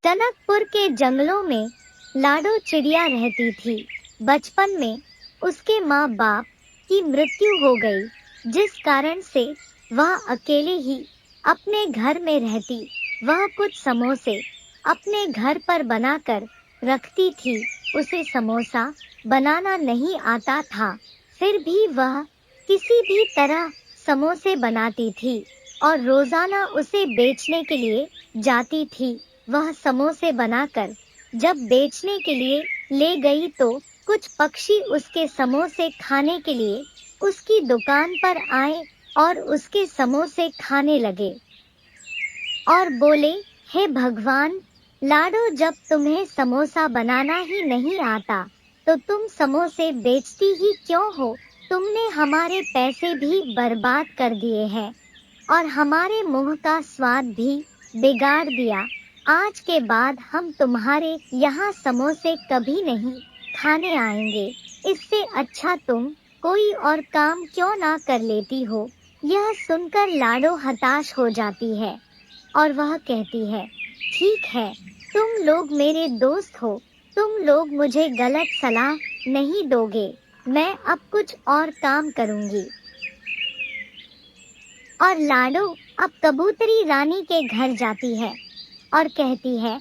टनकपुर के जंगलों में लाडो चिड़िया रहती थी। बचपन में उसके माँ बाप की मृत्यु हो गई, जिस कारण से वह अकेले ही अपने घर में रहती। वह कुछ समोसे अपने घर पर बनाकर रखती थी। उसे समोसा बनाना नहीं आता था, फिर भी वह किसी भी तरह समोसे बनाती थी और रोजाना उसे बेचने के लिए जाती थी। वह समोसे बनाकर जब बेचने के लिए ले गई तो कुछ पक्षी उसके समोसे खाने के लिए उसकी दुकान पर आए और उसके समोसे खाने लगे और बोले, हे भगवान, लाडो, जब तुम्हें समोसा बनाना ही नहीं आता तो तुम समोसे बेचती ही क्यों हो? तुमने हमारे पैसे भी बर्बाद कर दिए हैं और हमारे मुंह का स्वाद भी बिगाड़ दिया। आज के बाद हम तुम्हारे यहाँ समोसे कभी नहीं खाने आएंगे। इससे अच्छा तुम कोई और काम क्यों ना कर लेती हो। यह सुनकर लाडो हताश हो जाती है और वह कहती है, ठीक है, तुम लोग मेरे दोस्त हो, तुम लोग मुझे गलत सलाह नहीं दोगे। मैं अब कुछ और काम करूंगी। और लाडो अब कबूतरी रानी के घर जाती है और कहती है,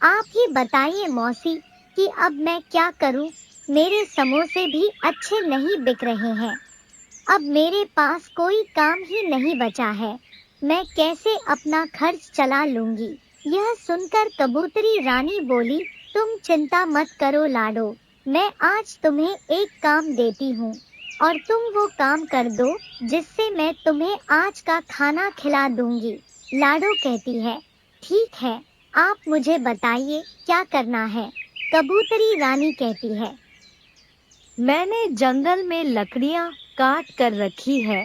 आप ही बताइए मौसी कि अब मैं क्या करूं? मेरे समोसे भी अच्छे नहीं बिक रहे हैं। अब मेरे पास कोई काम ही नहीं बचा है। मैं कैसे अपना खर्च चला लूंगी? यह सुनकर कबूतरी रानी बोली, तुम चिंता मत करो लाडो, मैं आज तुम्हें एक काम देती हूँ और तुम वो काम कर दो जिससे मैं तुम्हें आज का खाना खिला दूंगी। लाडो कहती है, ठीक है, आप मुझे बताइए क्या करना है। कबूतरी रानी कहती है, मैंने जंगल में लकड़ियां काट कर रखी है,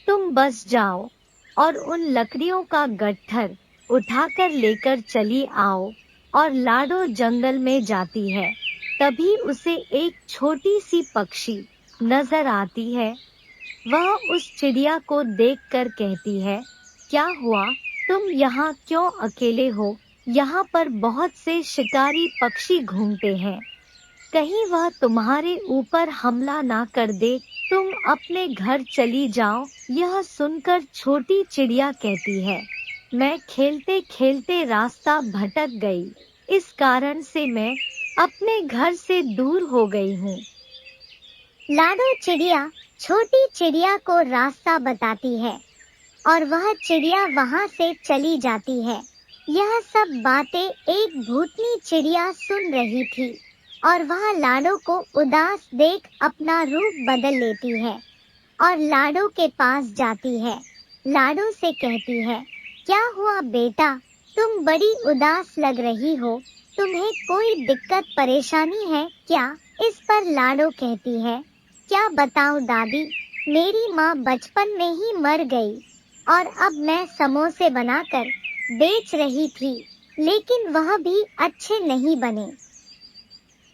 तुम बस जाओ और उन लकड़ियों का गट्ठर उठाकर लेकर चली आओ। और लाडो जंगल में जाती है। तभी उसे एक छोटी सी पक्षी नजर आती है। वह उस चिड़िया को देखकर कहती है, क्या हुआ, तुम यहाँ क्यों अकेले हो? यहाँ पर बहुत से शिकारी पक्षी घूमते हैं, कहीं वह तुम्हारे ऊपर हमला ना कर दे। तुम अपने घर चली जाओ। यह सुनकर छोटी चिड़िया कहती है, मैं खेलते खेलते रास्ता भटक गई, इस कारण से मैं अपने घर से दूर हो गई हूँ। लाडो चिड़िया छोटी चिड़िया को रास्ता बताती है और वह चिड़िया वहाँ से चली जाती है। यह सब बातें एक भूतनी चिड़िया सुन रही थी और वह लाडो को उदास देख अपना रूप बदल लेती है और लाडो के पास जाती है। लाडो से कहती है, क्या हुआ बेटा, तुम बड़ी उदास लग रही हो, तुम्हें कोई दिक्कत परेशानी है क्या? इस पर लाडो कहती है, क्या बताऊं दादी, मेरी माँ बचपन में ही मर गई और अब मैं समोसे बनाकर बेच रही थी, लेकिन वह भी अच्छे नहीं बने।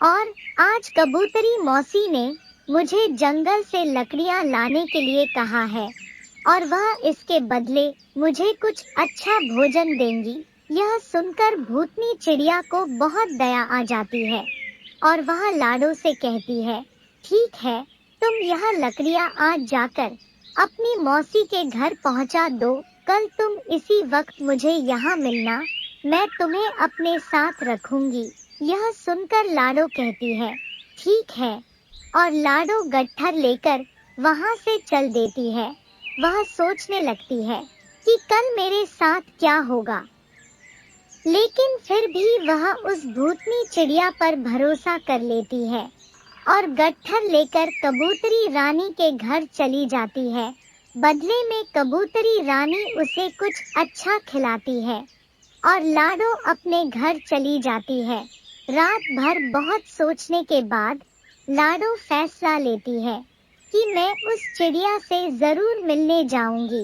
और आज कबूतरी मौसी ने मुझे जंगल से लकड़ियां लाने के लिए कहा है और वह इसके बदले मुझे कुछ अच्छा भोजन देंगी। यह सुनकर भूतनी चिड़िया को बहुत दया आ जाती है और वह लाडो से कहती है, ठीक है, तुम यह लकड़ियां आज जाकर अपनी मौसी के घर पहुंचा दो। कल तुम इसी वक्त मुझे यहाँ मिलना, मैं तुम्हें अपने साथ रखूंगी। यह सुनकर लाडो कहती है, ठीक है, और लाडो गट्ठर लेकर वहाँ से चल देती है। वह सोचने लगती है कि कल मेरे साथ क्या होगा, लेकिन फिर भी वह उस भूतनी चिड़िया पर भरोसा कर लेती है और गट्ठर लेकर कबूतरी रानी के घर चली जाती है। बदले में कबूतरी रानी उसे कुछ अच्छा खिलाती है और लाडो अपने घर चली जाती है। रात भर बहुत सोचने के बाद लाडो फैसला लेती है कि मैं उस चिड़िया से जरूर मिलने जाऊंगी।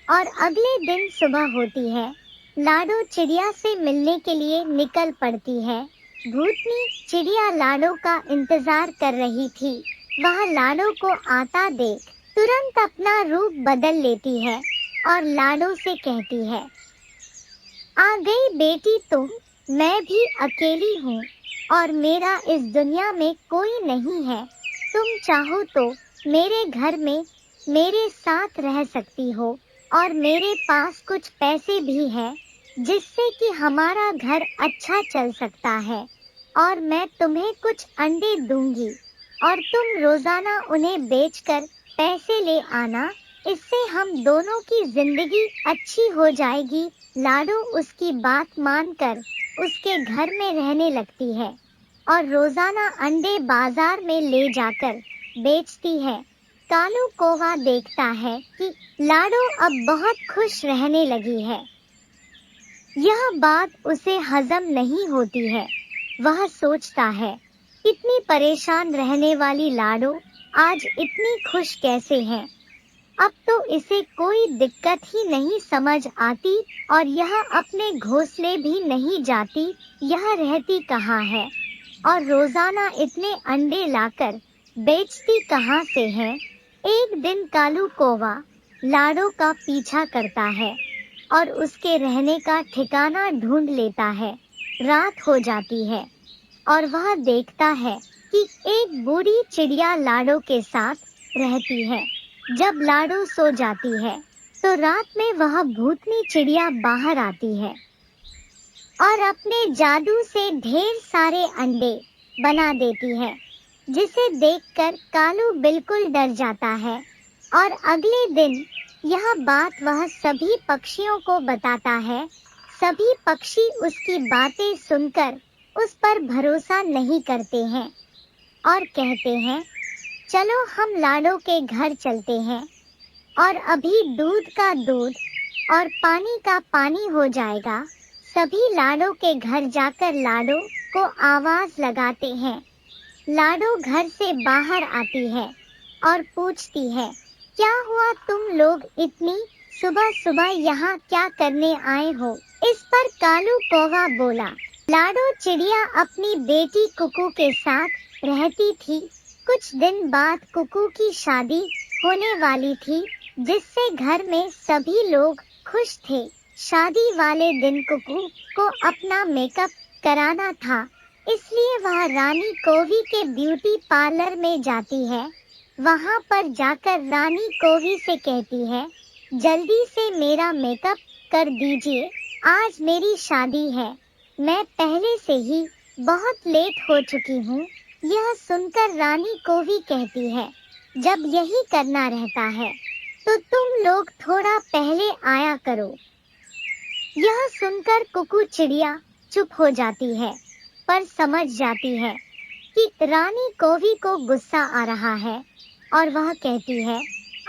और अगले दिन सुबह होती है। लाडो चिड़िया से मिलने के लिए निकल पड़ती है। भूतनी चिड़िया लाडो का इंतजार कर रही थी। वह लाडो को आता देख तुरंत अपना रूप बदल लेती है और लाडो से कहती है, आ गई बेटी तुम, मैं भी अकेली हूँ और मेरा इस दुनिया में कोई नहीं है। तुम चाहो तो मेरे घर में मेरे साथ रह सकती हो और मेरे पास कुछ पैसे भी हैं जिससे कि हमारा घर अच्छा चल सकता है और मैं तुम्हें कुछ अंडे दूंगी और तुम रोजाना उन्हें बेचकर पैसे ले आना। इससे हम दोनों की जिंदगी अच्छी हो जाएगी। लाडो उसकी बात मानकर उसके घर में रहने लगती है और रोजाना अंडे बाजार में ले जाकर बेचती है। कालू कौवा देखता है कि लाडो अब बहुत खुश रहने लगी है। यह बात उसे हजम नहीं होती है। वह सोचता है, इतनी परेशान रहने वाली लाडो आज इतनी खुश कैसे है। अब तो इसे कोई दिक्कत ही नहीं समझ आती और यह अपने घोंसले भी नहीं जाती। यह रहती कहाँ है और रोजाना इतने अंडे लाकर बेचती कहाँ से है। एक दिन कालू कौवा लाडो का पीछा करता है और उसके रहने का ठिकाना ढूंढ लेता है। रात हो जाती है और वह देखता है कि एक बूढ़ी चिड़िया लाडो के साथ रहती है। जब लाडो सो जाती है तो रात में वह भूतनी चिड़िया बाहर आती है और अपने जादू से ढेर सारे अंडे बना देती है, जिसे देखकर कालू बिल्कुल डर जाता है और अगले दिन यह बात वह सभी पक्षियों को बताता है। सभी पक्षी उसकी बातें सुनकर उस पर भरोसा नहीं करते हैं और कहते हैं, चलो हम लाडो के घर चलते हैं और अभी दूध का दूध और पानी का पानी हो जाएगा। सभी लाडो के घर जाकर लाडो को आवाज लगाते हैं। लाडो घर से बाहर आती है और पूछती है, क्या हुआ, तुम लोग इतनी सुबह सुबह यहाँ क्या करने आए हो। इस पर कालू कौवा बोला, लाडो चिड़िया अपनी बेटी कुकू के साथ रहती थी। कुछ दिन बाद कुकू की शादी होने वाली थी, जिससे घर में सभी लोग खुश थे। शादी वाले दिन कुकू को अपना मेकअप कराना था, इसलिए वह रानी कोवी के ब्यूटी पार्लर में जाती है। वहां पर जाकर रानी कोवी से कहती है, जल्दी से मेरा मेकअप कर दीजिए, आज मेरी शादी है। मैं पहले से ही बहुत लेट हो चुकी हूँ। यह सुनकर रानी कोवी कहती है, जब यही करना रहता है तो तुम लोग थोड़ा पहले आया करो। यह सुनकर कुकू चिड़िया चुप हो जाती है, पर समझ जाती है कि रानी कोवी को गुस्सा आ रहा है और वह कहती है,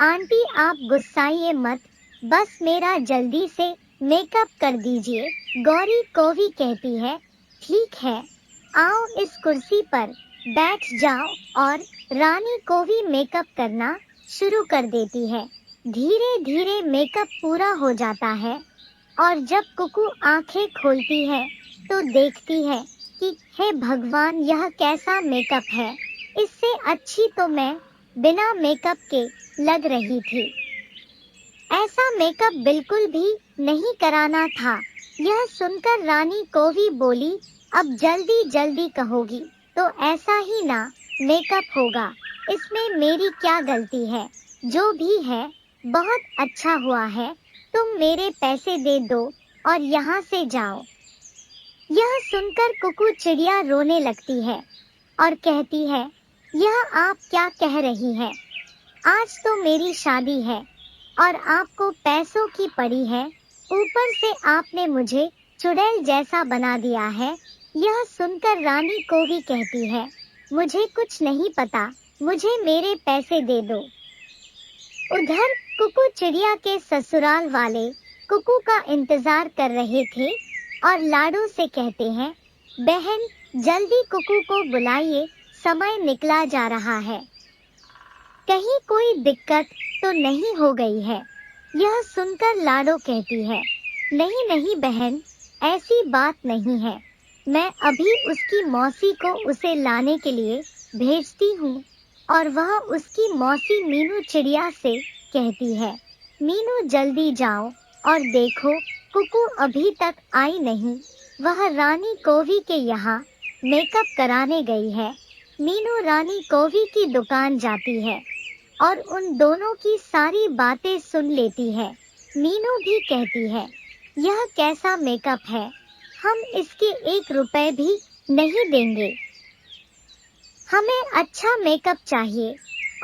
आंटी आप गुस्साइए मत, बस मेरा जल्दी से मेकअप कर दीजिए। गौरी कोवी कहती है, ठीक है, आओ इस कुर्सी पर बैठ जाओ और रानी कोवी मेकअप करना शुरू कर देती है। धीरे धीरे मेकअप पूरा हो जाता है और जब कुकू आंखें खोलती है तो देखती है कि हे भगवान, यह कैसा मेकअप है। इससे अच्छी तो मैं बिना मेकअप के लग रही थी। ऐसा मेकअप बिल्कुल भी नहीं कराना था। यह सुनकर रानी कोवी बोली, अब जल्दी जल्दी कहोगी तो ऐसा ही ना मेकअप होगा, इसमें मेरी क्या गलती है। जो भी है बहुत अच्छा हुआ है, तुम मेरे पैसे दे दो और यहाँ से जाओ। यह सुनकर कुकू चिड़िया रोने लगती है और कहती है, यह आप क्या कह रही हैं? आज तो मेरी शादी है और आपको पैसों की पड़ी है, ऊपर से आपने मुझे चुड़ैल जैसा बना दिया है। यह सुनकर रानी कोवी कहती है, मुझे कुछ नहीं पता, मुझे मेरे पैसे दे दो। उधर कुकू चिड़िया के ससुराल वाले कुकू का इंतजार कर रहे थे और लाडो से कहते हैं, बहन जल्दी कुकू को बुलाइए, समय निकला जा रहा है, कहीं कोई दिक्कत तो नहीं हो गई है। यह सुनकर लाडो कहती है, नहीं नहीं बहन, ऐसी बात नहीं है, मैं अभी उसकी मौसी को उसे लाने के लिए भेजती हूँ। और वह उसकी मौसी मीनू चिड़िया से कहती है, मीनू जल्दी जाओ और देखो कुकू अभी तक आई नहीं। वह रानी कोवी के यहाँ मेकअप कराने गई है। मीनू रानी कोवी की दुकान जाती है और उन दोनों की सारी बातें सुन लेती है। मीनू भी कहती है, यह कैसा मेकअप है, हम इसके 1 रुपए भी नहीं देंगे, हमें अच्छा मेकअप चाहिए।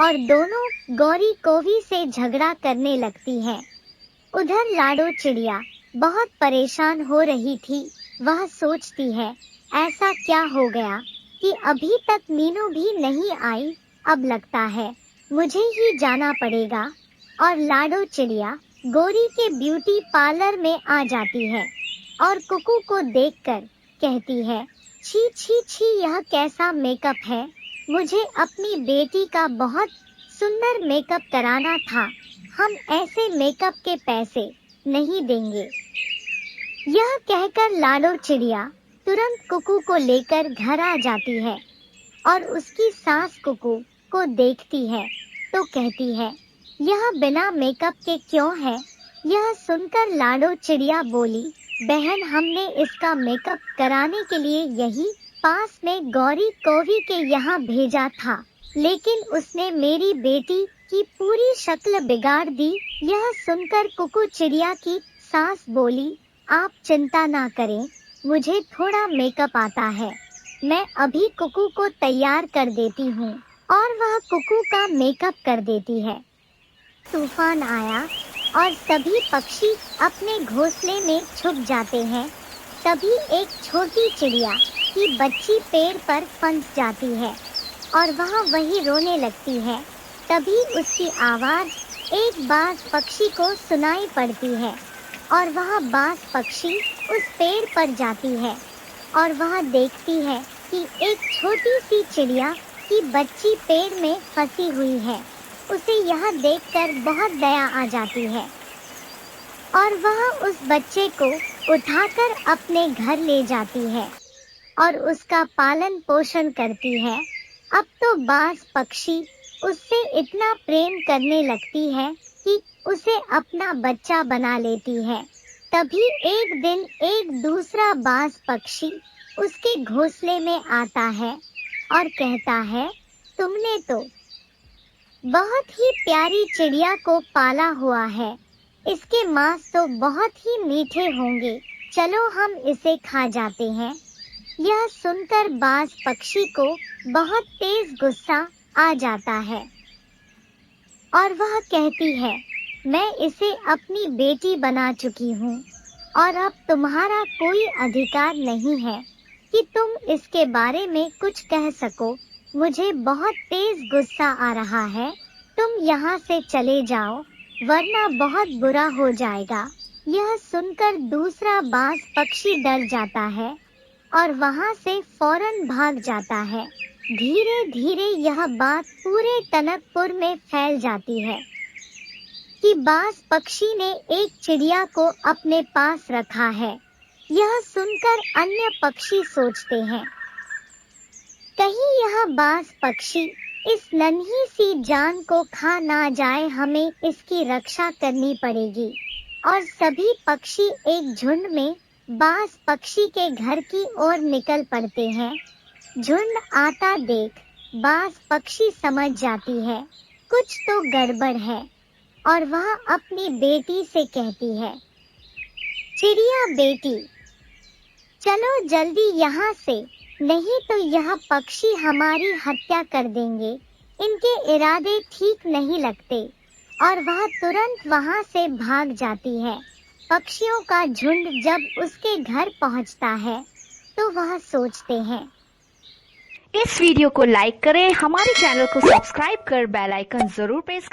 और दोनों गौरी कोवी से झगड़ा करने लगती हैं। उधर लाडो चिड़िया बहुत परेशान हो रही थी। वह सोचती है, ऐसा क्या हो गया कि अभी तक मीनू भी नहीं आई। अब लगता है मुझे ही जाना पड़ेगा। और लाडो चिड़िया गौरी के ब्यूटी पार्लर में आ जाती है और कुकू को देखकर कहती है, छी छी छी, यह कैसा मेकअप है, मुझे अपनी बेटी का बहुत सुंदर मेकअप कराना था, हम ऐसे मेकअप के पैसे नहीं देंगे। यह कहकर लाडो चिड़िया तुरंत कुकू को लेकर घर आ जाती है और उसकी सास कुकू को देखती है तो कहती है, यह बिना मेकअप के क्यों है। यह सुनकर लाडो चिड़िया बोली, बहन, हमने इसका मेकअप कराने के लिए यही पास में गौरी कोवी के यहाँ भेजा था, लेकिन उसने मेरी बेटी की पूरी शक्ल बिगाड़ दी। यह सुनकर कुकू चिड़िया की सास बोली, आप चिंता ना करें, मुझे थोड़ा मेकअप आता है, मैं अभी कुकू को तैयार कर देती हूँ। और वह कुकू का मेकअप कर देती है। तूफान आया और सभी पक्षी अपने घोंसले में छुप जाते हैं। तभी एक छोटी चिड़िया की बच्ची पेड़ पर फंस जाती है और वह वहीं रोने लगती है। तभी उसकी आवाज़ एक बाज पक्षी को सुनाई पड़ती है और वह बाज पक्षी उस पेड़ पर जाती है और वह देखती है कि एक छोटी सी चिड़िया की बच्ची पेड़ में फंसी हुई है। उसे यह देखकर बहुत दया आ जाती है और वह उस बच्चे को उठाकर अपने घर ले जाती है और उसका पालन पोषण करती है। अब तो बाज पक्षी उससे इतना प्रेम करने लगती है कि उसे अपना बच्चा बना लेती है। तभी एक दिन एक दूसरा बाज पक्षी उसके घोंसले में आता है और कहता है, तुमने तो बहुत ही प्यारी चिड़िया को पाला हुआ है, इसके मांस तो बहुत ही मीठे होंगे, चलो हम इसे खा जाते हैं। यह सुनकर बाज पक्षी को बहुत तेज गुस्सा आ जाता है और वह कहती है, मैं इसे अपनी बेटी बना चुकी हूँ और अब तुम्हारा कोई अधिकार नहीं है कि तुम इसके बारे में कुछ कह सको। मुझे बहुत तेज गुस्सा आ रहा है, तुम यहाँ से चले जाओ वरना बहुत बुरा हो जाएगा। यह सुनकर दूसरा बाज पक्षी डर जाता है और वहाँ से फौरन भाग जाता है। धीरे धीरे यह बात पूरे टनकपुर में फैल जाती है कि बाज पक्षी ने एक चिड़िया को अपने पास रखा है। यह सुनकर अन्य पक्षी सोचते हैं, कहीं यह बाज पक्षी इस नन्ही सी जान को खा ना जाए, हमें इसकी रक्षा करनी पड़ेगी। और सभी पक्षी एक झुंड में बाज पक्षी के घर की ओर निकल पड़ते हैं। झुंड आता देख बाज पक्षी समझ जाती है कुछ तो गड़बड़ है और वह अपनी बेटी से कहती है, चिड़िया बेटी, चलो जल्दी यहाँ से, नहीं तो यह पक्षी हमारी हत्या कर देंगे, इनके इरादे ठीक नहीं लगते। और वह तुरंत वहाँ से भाग जाती है। पक्षियों का झुंड जब उसके घर पहुँचता है तो वह सोचते हैं, इस वीडियो को लाइक करें, हमारे चैनल को सब्सक्राइब कर बेल आइकन जरूर प्रेस करें।